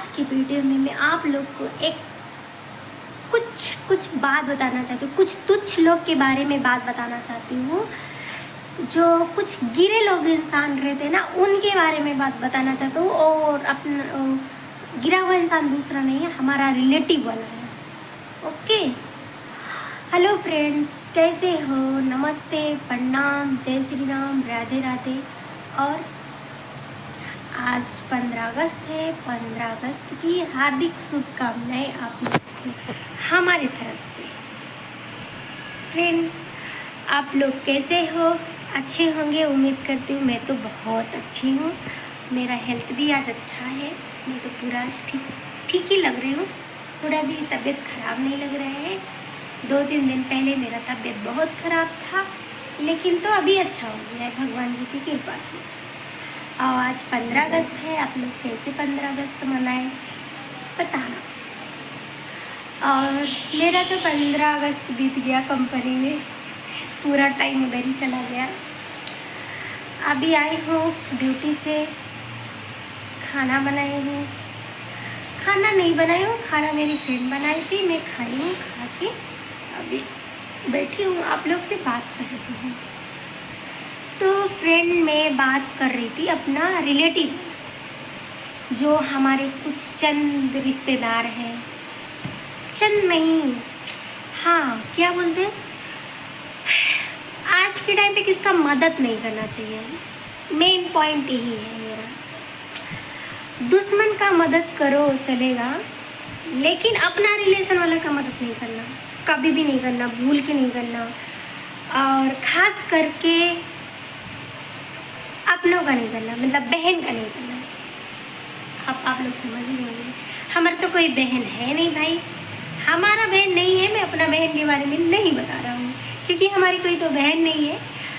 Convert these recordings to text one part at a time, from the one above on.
आज की वीडियो में मैं आप लोग को एक कुछ बात बताना चाहती हूँ। कुछ तुच्छ लोग के बारे में बात बताना चाहती हूँ। जो कुछ गिरे लोग इंसान रहते हैं ना, उनके बारे में बात बताना चाहती हूँ। और अपना गिरा हुआ इंसान दूसरा नहीं है, हमारा रिलेटिव वाला है। ओके, हेलो फ्रेंड्स, कैसे हो? नमस्ते, प्रणाम, जय श्री राम, राधे राधे। और आज 15 अगस्त है। 15 अगस्त की हार्दिक शुभकामनाएं आप लोग को हमारी तरफ से। फ्रेंड्स, आप लोग कैसे हो? अच्छे होंगे उम्मीद करती हूँ। मैं तो बहुत अच्छी हूँ। मेरा हेल्थ भी आज अच्छा है। मैं तो पूरा ठीक ही लग रही हूँ। थोड़ा भी तबीयत ख़राब नहीं लग रहा है। 2-3 दिन पहले मेरा तबीयत बहुत ख़राब था, लेकिन तो अभी अच्छा हो गया है भगवान जी की कृपा से। और आज 15 अगस्त है। आप लोग कैसे 15 अगस्त मनाएं बताना। और मेरा तो 15 अगस्त बीत गया कंपनी में, पूरा टाइम उधर ही चला गया। अभी आई हूँ ड्यूटी से, खाना बनाई हूँ। खाना नहीं बनाई हूँ, खाना मेरी फ्रेंड बनाई थी, मैं खाई हूँ। खा के अभी बैठी हूँ, आप लोग से बात कर रही हूँ। तो फ्रेंड मैं बात कर रही थी अपना रिलेटिव, जो हमारे कुछ चंद रिश्तेदार हैं। चंद नहीं, हाँ क्या बोलते हैं, आज के टाइम पे किसका मदद नहीं करना चाहिए। मेन पॉइंट यही है मेरा। दुश्मन का मदद करो चलेगा, लेकिन अपना रिलेशन वाला का मदद नहीं करना, कभी भी नहीं करना, भूल के नहीं करना। और ख़ास करके अपनों का नहीं करना, मतलब बहन का नहीं करना। आप लोग समझ ही होंगे। हमारा तो कोई बहन है नहीं भाई, हमारा बहन नहीं है। मैं अपना बहन के बारे में नहीं बता रहा हूँ, क्योंकि हमारी कोई तो बहन नहीं है।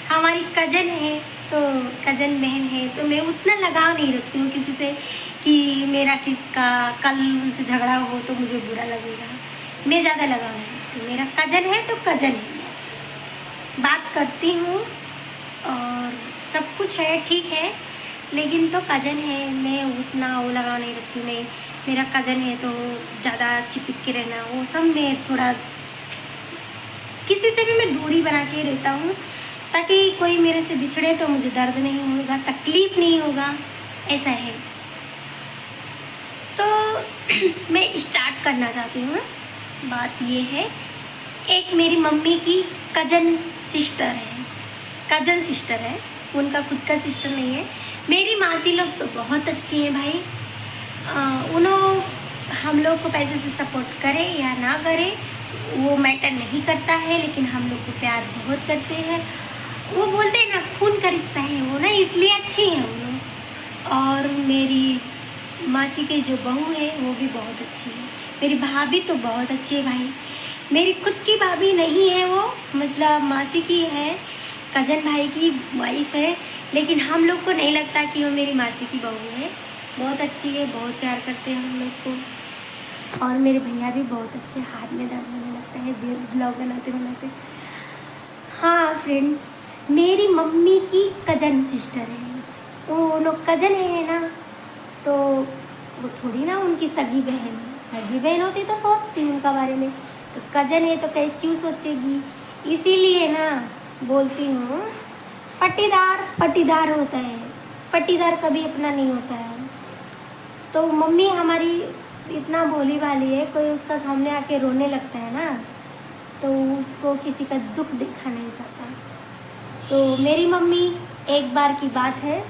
हमारी कज़न है, तो कज़न बहन है, तो मैं उतना लगाव नहीं रखती हूँ किसी से कि मेरा किसका कल उनसे झगड़ा हो तो मुझे बुरा लगेगा। मैं ज़्यादा लगाव नहीं रखती। मेरा कज़न है तो कज़न है, बस बात करती हूँ और सब कुछ है, ठीक है। लेकिन तो कज़न है, मैं उतना वो लगाव नहीं रखती। नहीं, मेरा कज़न है तो ज़्यादा चिपक के रहना, वो सब में थोड़ा किसी से भी मैं दूरी बना के रहता हूँ, ताकि कोई मेरे से बिछड़े तो मुझे दर्द नहीं होगा, तकलीफ़ नहीं होगा, ऐसा है। तो मैं स्टार्ट करना चाहती हूँ। बात ये है, एक मेरी मम्मी की कज़न सिस्टर है, उनका खुद का सिस्टर नहीं है। मेरी मासी लोग तो बहुत अच्छी हैं भाई। उन्होंने हम लोग को पैसे से सपोर्ट करे या ना करे वो मैटर नहीं करता है, लेकिन हम लोग को प्यार बहुत करते हैं। वो बोलते हैं ना, खून का रिश्ता है वो ना, इसलिए अच्छी हैं वो लोग। और मेरी मासी की जो बहू है वो भी बहुत अच्छी है। मेरी भाभी तो बहुत अच्छी है भाई। मेरी खुद की भाभी नहीं है वो, मतलब मासी की है, कज़न भाई की वाइफ है, लेकिन हम लोग को नहीं लगता कि वो मेरी मासी की बहू है। बहुत अच्छी है, बहुत प्यार करते हैं हम लोग को। और मेरे भैया भी बहुत अच्छे, हाथ में दर्द होने लगता है ब्लॉग बनाते। हाँ फ्रेंड्स, मेरी मम्मी की कज़न सिस्टर है, वो लोग कज़न है ना, तो वो थोड़ी ना उनकी सगी बहन है। सगी बहन होती तो सोचती उनका बारे में, तो कज़न है तो क्यों सोचेगी। इसीलिए ना बोलती हूँ, पट्टीदार होता है, पट्टीदार कभी अपना नहीं होता है। तो मम्मी हमारी इतना भोली भाली है, कोई उसका सामने आके रोने लगता है ना, तो उसको किसी का दुख देखा नहीं जाता। तो मेरी मम्मी, एक बार की बात है,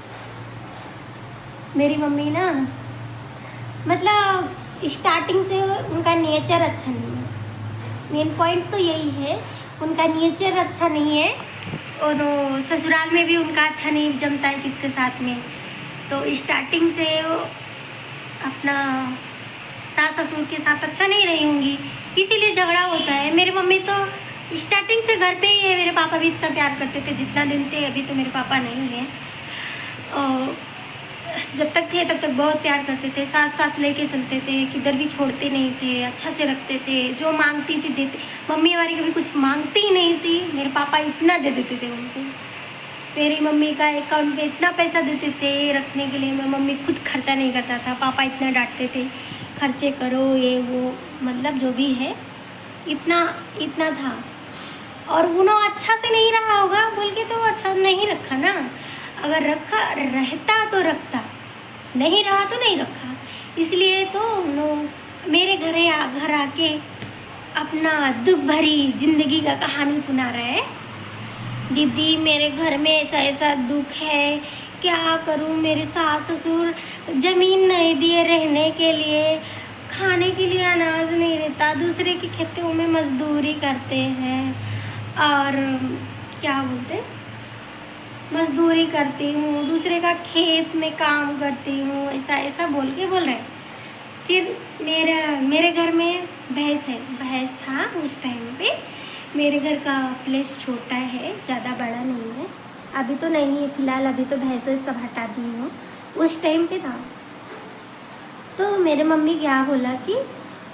मेरी मम्मी ना, मतलब स्टार्टिंग से उनका नेचर अच्छा नहीं है। मेन पॉइंट तो यही है, उनका नेचर अच्छा नहीं है। और ससुराल में भी उनका अच्छा नहीं जमता है किसके साथ में। तो स्टार्टिंग से वो अपना सास ससुर के साथ अच्छा नहीं रही होंगी, इसीलिए झगड़ा होता है। मेरी मम्मी तो स्टार्टिंग से घर पे ही है। मेरे पापा भी इतना प्यार करते थे जितना दिन थे। अभी तो मेरे पापा नहीं हैं, और जब तक थे तब तक बहुत प्यार करते थे, साथ लेके चलते थे, किधर भी छोड़ते नहीं थे, अच्छा से रखते थे, जो मांगती थी देते। मम्मी हमारी कभी कुछ मांगती ही नहीं थी, मेरे पापा इतना दे देते थे उनको। मेरी मम्मी का अकाउंट पे इतना पैसा देते थे रखने के लिए, मैं मम्मी खुद खर्चा नहीं करता था, पापा इतना डांटते थे खर्चे करो ये वो, मतलब जो भी है इतना इतना था। और उन्होंने अच्छा से नहीं रहा होगा बोल के तो अच्छा नहीं रखा ना, अगर रखा रहता तो रखता, नहीं रहा तो नहीं रखा। इसलिए तो उन्होंने मेरे घर आके अपना दुख भरी ज़िंदगी का कहानी सुना रहे हैं। दीदी मेरे घर में ऐसा ऐसा दुख है, क्या करूं, मेरे सास ससुर ज़मीन नहीं दिए रहने के लिए, खाने के लिए अनाज नहीं रहता, दूसरे के खेतों में मजदूरी करते हैं, और क्या बोलते मजदूरी करती हूँ, दूसरे का खेत में काम करती हूँ, ऐसा ऐसा बोल रहे हैं। फिर मेरे घर में भैंस था उस टाइम पे। मेरे घर का प्लेस छोटा है, ज़्यादा बड़ा नहीं है, अभी तो नहीं है फिलहाल, अभी तो भैंस सब हटा दी हूँ, उस टाइम पे था। तो मेरे मम्मी क्या बोला कि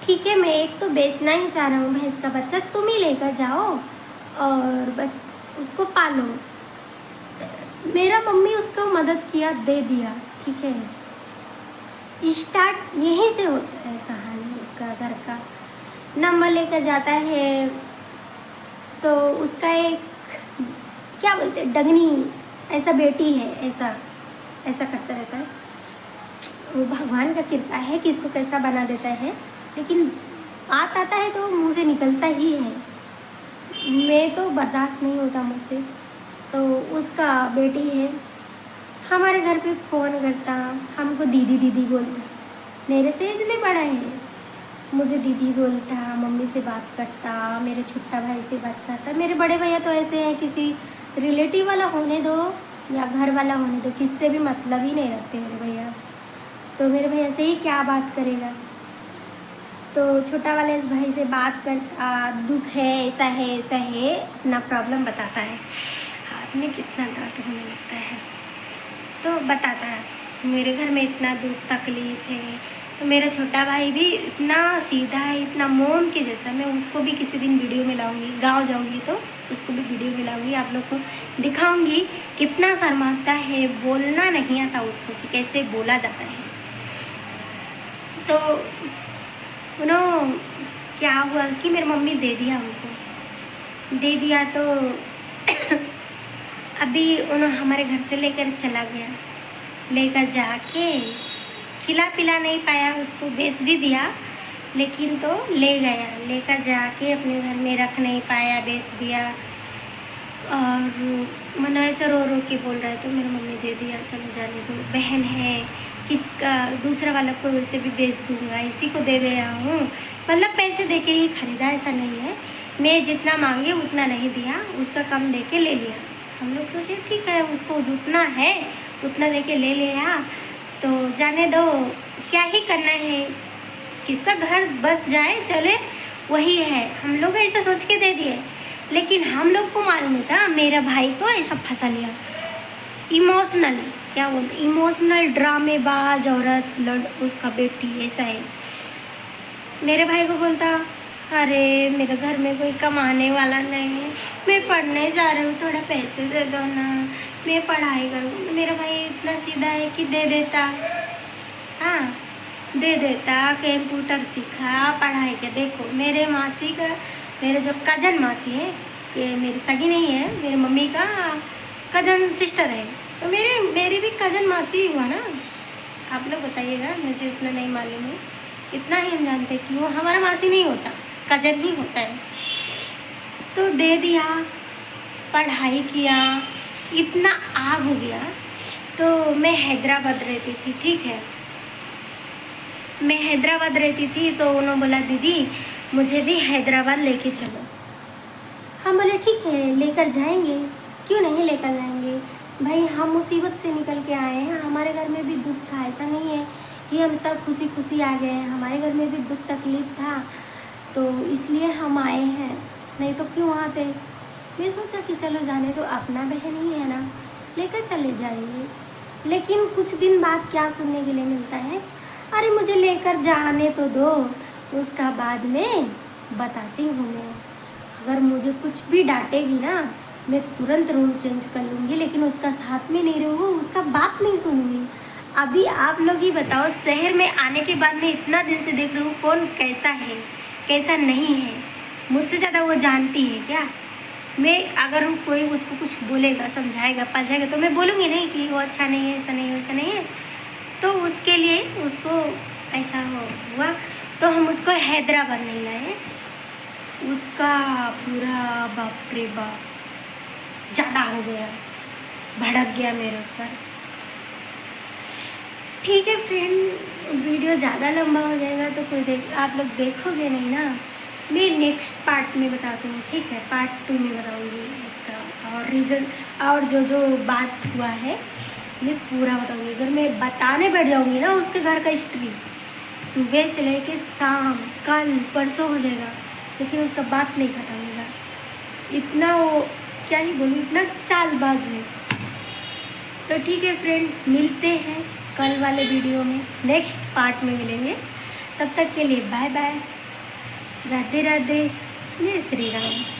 ठीक है मैं एक तो बेचना ही चाह रहा हूँ भैंस का बच्चा, तुम ही लेकर जाओ और उसको पालो। मेरा मम्मी उसको मदद किया, दे दिया, ठीक है। स्टार्ट यहीं से होता है कहानी इसका घर का। नंबर लेकर जाता है तो उसका एक क्या बोलते हैं डगनी ऐसा बेटी है, ऐसा ऐसा करता रहता है। वो भगवान का कृपा है कि इसको कैसा बना देता है, लेकिन बात आता है तो मुँह से निकलता ही है, मैं तो बर्दाश्त नहीं होता मुझसे। तो उसका बेटी है, हमारे घर पे फ़ोन करता, हमको दीदी दीदी बोलता, मेरे से एज में बड़ा है, मुझे दीदी बोलता, मम्मी से बात करता, मेरे छोटा भाई से बात करता। मेरे बड़े भैया तो ऐसे हैं, किसी रिलेटिव वाला होने दो या घर वाला होने दो, किससे भी मतलब ही नहीं रखते मेरे भैया। तो मेरे भैया से ही क्या बात करेगा। तो छोटा वाले भाई से बात करता, दुख है ऐसा है, अपना प्रॉब्लम बताता है। हाथ में कितना दर्द होने लगता है तो बताता है, मेरे घर में इतना दुख तकलीफ़ है। तो मेरा छोटा भाई भी इतना सीधा है, इतना मोम के जैसा। मैं उसको भी किसी दिन वीडियो में लाऊंगी, गाँव जाऊंगी तो उसको भी वीडियो में लाऊंगी, आप लोग को दिखाऊंगी कितना शर्माता है, बोलना नहीं आता उसको कि कैसे बोला जाता है। तो उन्होंने क्या हुआ कि मेरी मम्मी दे दिया, उनको दे दिया। तो अभी उन्होंने हमारे घर से लेकर चला गया, लेकर जाके खिला पिला नहीं पाया उसको, बेच भी दिया, लेकिन तो ले गया, लेकर जाके अपने घर में रख नहीं पाया, बेच दिया। और मना ऐसे रो रो के बोल रहा है तो मेरी मम्मी दे दिया, चलो जाने दो, बहन है, किसका दूसरा वाला को वैसे भी बेच दूँगा, इसी को दे दिया हूँ। मतलब पैसे दे के ही खरीदा, ऐसा नहीं है, मैं जितना मांगे उतना नहीं दिया, उसका कम दे के ले लिया। हम लोग सोचे ठीक है, उसको जितना है उतना दे के ले लिया, तो जाने दो, क्या ही करना है, किसका घर बस जाए चले वही है, हम लोग ऐसा सोच के दे दिए। लेकिन हम लोग को मालूम नहीं था मेरा भाई को ऐसा फंसा लिया। इमोशनल क्या बोलते, इमोशनल ड्रामेबाज औरत, उसका बेटी ऐसा है। मेरे भाई को बोलता, अरे मेरे घर में कोई कमाने वाला नहीं है, मैं पढ़ने जा रही हूँ, थोड़ा पैसे दे दो ना, मैं पढ़ाई करूँ। मेरा भाई इतना सीधा है कि दे देता, हाँ दे देता, कंप्यूटर सीखा, पढ़ाई के। देखो मेरे मासी का, मेरे जो कजन मासी है, ये मेरी सगी नहीं है, मेरी मम्मी का कजन सिस्टर है, तो मेरी भी कजन मासी हुआ ना। आप लोग बताइएगा, मुझे इतना नहीं मालूम है, इतना ही हम जानते हैं कि वो हमारा मासी नहीं होता, कजन ही होता है। तो दे दिया, पढ़ाई किया, इतना आग हो गया। तो मैं हैदराबाद रहती थी, ठीक है, मैं हैदराबाद रहती थी। तो उन्होंने बोला दीदी मुझे भी हैदराबाद लेके चलो। हम बोले ठीक है लेकर जाएंगे, क्यों नहीं लेकर जाएंगे भाई, हम मुसीबत से निकल के आए हैं, हमारे घर में भी दुख था, ऐसा नहीं है कि हम तब खुशी खुशी आ गए हैं, हमारे घर में भी दुख तकलीफ था, तो इसलिए हम आए हैं, नहीं तो क्यों आते। मैं सोचा कि चलो जाने तो, अपना बहन ही है ना, लेकर चले जाएंगे। लेकिन कुछ दिन बाद क्या सुनने के लिए मिलता है, अरे मुझे लेकर जाने तो दो, उसका बाद में बताती हूँ मैं, अगर मुझे कुछ भी डांटेगी ना मैं तुरंत रूम चेंज कर लूँगी, लेकिन उसका साथ में नहीं रहूँगी, उसका बात नहीं सुनूँगी। अभी आप लोग ही बताओ, शहर में आने के बाद मैं इतना दिन से देख रही हूँ कौन कैसा है कैसा नहीं है, मुझसे ज़्यादा वो जानती है क्या? मैं अगर कोई उसको कुछ बोलेगा, समझाएगा, पलझाएगा, तो मैं बोलूँगी नहीं कि वो अच्छा नहीं है, ऐसा नहीं है, वैसा नहीं है। तो उसके लिए उसको ऐसा हुआ तो हम उसको हैदराबाद नहीं लाए। उसका पूरा बाप रे बाप ज़्यादा हो गया, भड़क गया मेरे ऊपर। ठीक है फ्रेंड, वीडियो ज़्यादा लंबा हो जाएगा तो कोई आप लोग देखोगे नहीं ना। मैं नेक्स्ट पार्ट में बताती हूँ, ठीक है? पार्ट 2 में बताऊँगी इसका और रीज़न और जो बात हुआ है मैं पूरा बताऊँगी। अगर मैं बताने बैठ जाऊँगी ना उसके घर का हिस्ट्री, सुबह से लेके शाम, कल परसों हो जाएगा, लेकिन उसका बात नहीं खत्म होगा। इतना वो क्या ही बोलूँ, इतना चालबाज है। तो ठीक है फ्रेंड, मिलते हैं कल वाले वीडियो में, नेक्स्ट पार्ट में मिलेंगे। तब तक के लिए बाय बाय, राधे राधे, जय श्री राम।